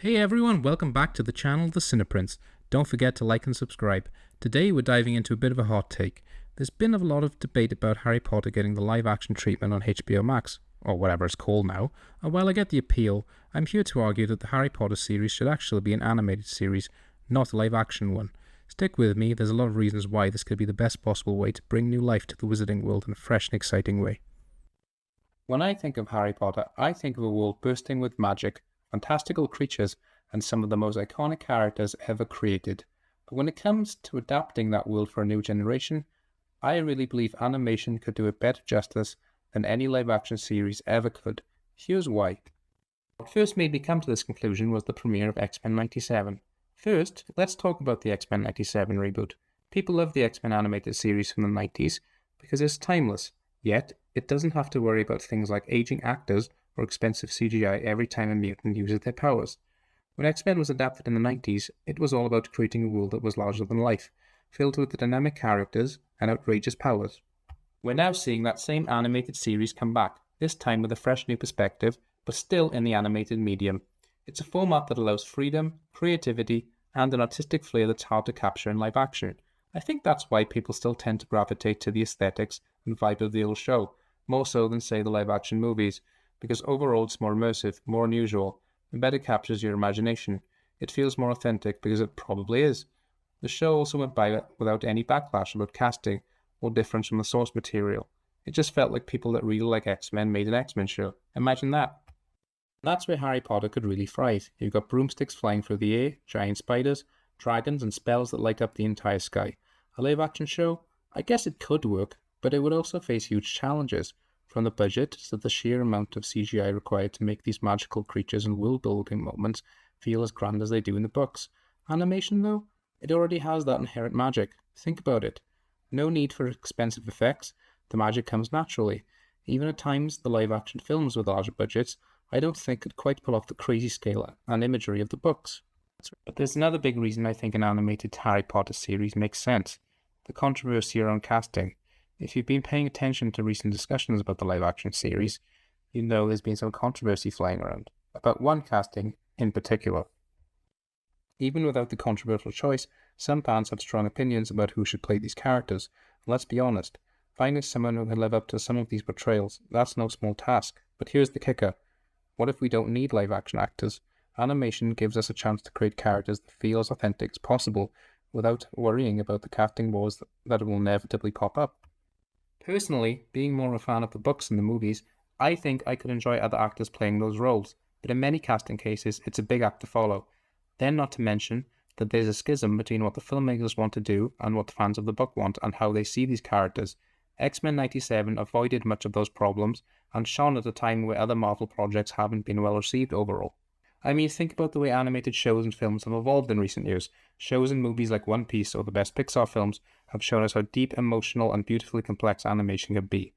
Hey everyone, welcome back to the channel TheCine-Prince. Don't forget to like and subscribe. Today we're diving into a bit of a hot take. There's been a lot of debate about Harry Potter getting the live action treatment on HBO Max, or whatever it's called now, and while I get the appeal, I'm here to argue that the Harry Potter series should actually be an animated series, not a live action one. Stick with me, there's a lot of reasons why this could be the best possible way to bring new life to the wizarding world in a fresh and exciting way. When I think of Harry Potter, I think of a world bursting with magic, fantastical creatures, and some of the most iconic characters ever created. But when it comes to adapting that world for a new generation, I really believe animation could do it better justice than any live-action series ever could. Here's why. What first made me come to this conclusion was the premiere of X-Men '97. First, let's talk about the X-Men '97 reboot. People love the X-Men animated series from the '90s because it's timeless, yet it doesn't have to worry about things like aging actors or expensive CGI every time a mutant uses their powers. When X-Men was adapted in the '90s, it was all about creating a world that was larger than life, filled with dynamic characters and outrageous powers. We're now seeing that same animated series come back, this time with a fresh new perspective, but still in the animated medium. It's a format that allows freedom, creativity, and an artistic flair that's hard to capture in live action. I think that's why people still tend to gravitate to the aesthetics and vibe of the old show, more so than, say, the live action movies, because overall it's more immersive, more unusual, and better captures your imagination. It feels more authentic because it probably is. The show also went by without any backlash about casting or difference from the source material. It just felt like people that really like X-Men made an X-Men show. Imagine that. That's where Harry Potter could really thrive. You've got broomsticks flying through the air, giant spiders, dragons, and spells that light up the entire sky. A live action show? I guess it could work, but it would also face huge challenges, from the budget to the sheer amount of CGI required to make these magical creatures and world-building moments feel as grand as they do in the books. Animation, though? It already has that inherent magic. Think about it. No need for expensive effects. The magic comes naturally. Even at times, the live-action films with larger budgets, I don't think could quite pull off the crazy scale and imagery of the books. But there's another big reason I think an animated Harry Potter series makes sense. The controversy around casting. If you've been paying attention to recent discussions about the live-action series, you know there's been some controversy flying around, about one casting in particular. Even without the controversial choice, some fans have strong opinions about who should play these characters. And let's be honest, finding someone who can live up to some of these portrayals, that's no small task. But here's the kicker. What if we don't need live-action actors? Animation gives us a chance to create characters that feel as authentic as possible without worrying about the casting wars that will inevitably pop up. Personally, being more a fan of the books than the movies, I think I could enjoy other actors playing those roles, but in many casting cases, it's a big act to follow. Then not to mention that there's a schism between what the filmmakers want to do and what the fans of the book want and how they see these characters. X-Men '97 avoided much of those problems and shone at a time where other Marvel projects haven't been well received overall. I mean, think about the way animated shows and films have evolved in recent years. Shows and movies like One Piece or the best Pixar films have shown us how deep, emotional, and beautifully complex animation can be.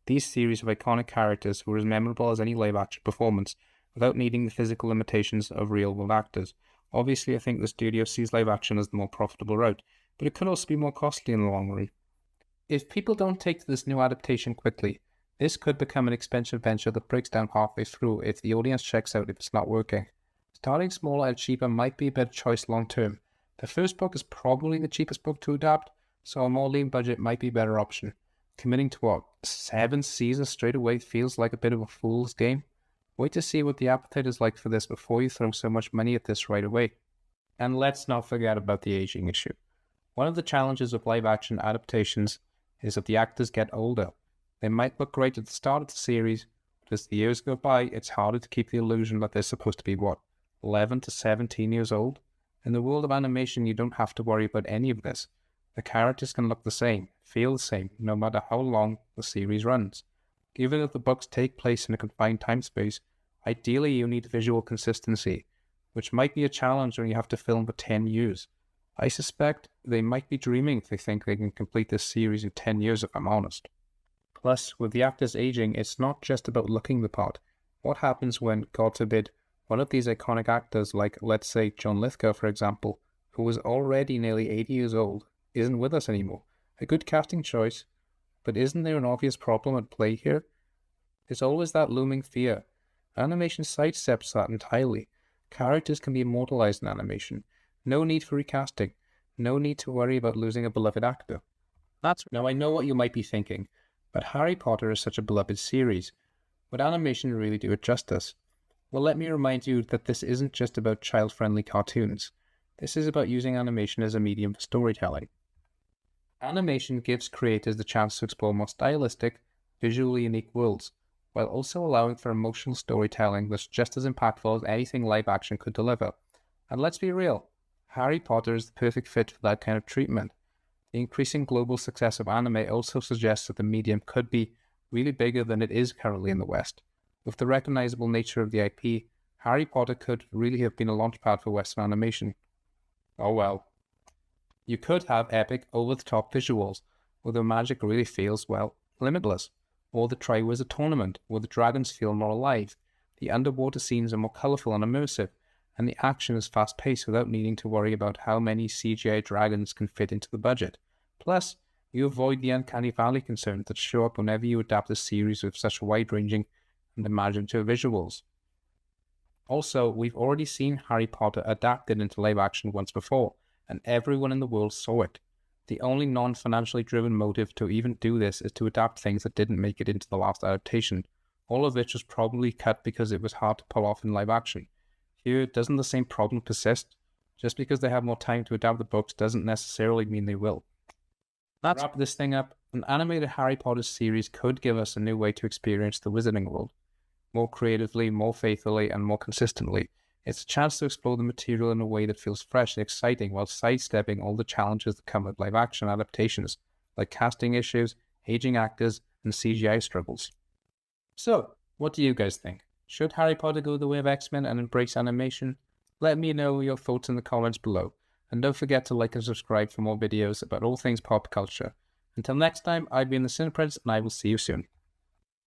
These series of iconic characters were as memorable as any live-action performance, without needing the physical limitations of real-world actors. Obviously, I think the studio sees live-action as the more profitable route, but it could also be more costly in the long run. If people don't take to this new adaptation quickly, this could become an expensive venture that breaks down halfway through if the audience checks out if it's not working. Starting smaller and cheaper might be a better choice long term. The first book is probably the cheapest book to adapt, so a more lean budget might be a better option. Committing to 7 seasons straight away feels like a bit of a fool's game. Wait to see what the appetite is like for this before you throw so much money at this right away. And let's not forget about the aging issue. One of the challenges of live action adaptations is that the actors get older. They might look great at the start of the series, but as the years go by, it's harder to keep the illusion that they're supposed to be, 11 to 17 years old? In the world of animation, you don't have to worry about any of this. The characters can look the same, feel the same, no matter how long the series runs. Given that the books take place in a confined time space, ideally you need visual consistency, which might be a challenge when you have to film for 10 years. I suspect they might be dreaming if they think they can complete this series in 10 years, if I'm honest. Plus, with the actors aging, it's not just about looking the part. What happens when, God forbid, one of these iconic actors, like, let's say, John Lithgow, for example, who was already nearly 80 years old, isn't with us anymore? A good casting choice, but isn't there an obvious problem at play here? There's always that looming fear. Animation sidesteps that entirely. Characters can be immortalized in animation. No need for recasting. No need to worry about losing a beloved actor. Now I know what you might be thinking, but Harry Potter is such a beloved series. Would animation really do it justice? Well, let me remind you that this isn't just about child-friendly cartoons. This is about using animation as a medium for storytelling. Animation gives creators the chance to explore more stylistic, visually unique worlds, while also allowing for emotional storytelling that's just as impactful as anything live action could deliver. And let's be real, Harry Potter is the perfect fit for that kind of treatment. The increasing global success of anime also suggests that the medium could be really bigger than it is currently in the West. With the recognizable nature of the IP, Harry Potter could really have been a launchpad for Western animation. Oh well. You could have epic, over-the-top visuals, where the magic really feels, well, limitless. Or the Triwizard Tournament, where the dragons feel more alive, the underwater scenes are more colourful and immersive, and the action is fast-paced without needing to worry about how many CGI dragons can fit into the budget. Plus, you avoid the uncanny valley concerns that show up whenever you adapt a series with such wide-ranging and imaginative visuals. Also, we've already seen Harry Potter adapted into live action once before, and everyone in the world saw it. The only non-financially driven motive to even do this is to adapt things that didn't make it into the last adaptation, all of which was probably cut because it was hard to pull off in live action. Here, doesn't the same problem persist? Just because they have more time to adapt the books doesn't necessarily mean they will. To wrap this thing up, an animated Harry Potter series could give us a new way to experience the Wizarding World. More creatively, more faithfully, and more consistently. It's a chance to explore the material in a way that feels fresh and exciting while sidestepping all the challenges that come with live-action adaptations, like casting issues, aging actors, and CGI struggles. So, what do you guys think? Should Harry Potter go the way of X-Men and embrace animation? Let me know your thoughts in the comments below, and don't forget to like and subscribe for more videos about all things pop culture. Until next time, I've been the TheCine-Prince, and I will see you soon.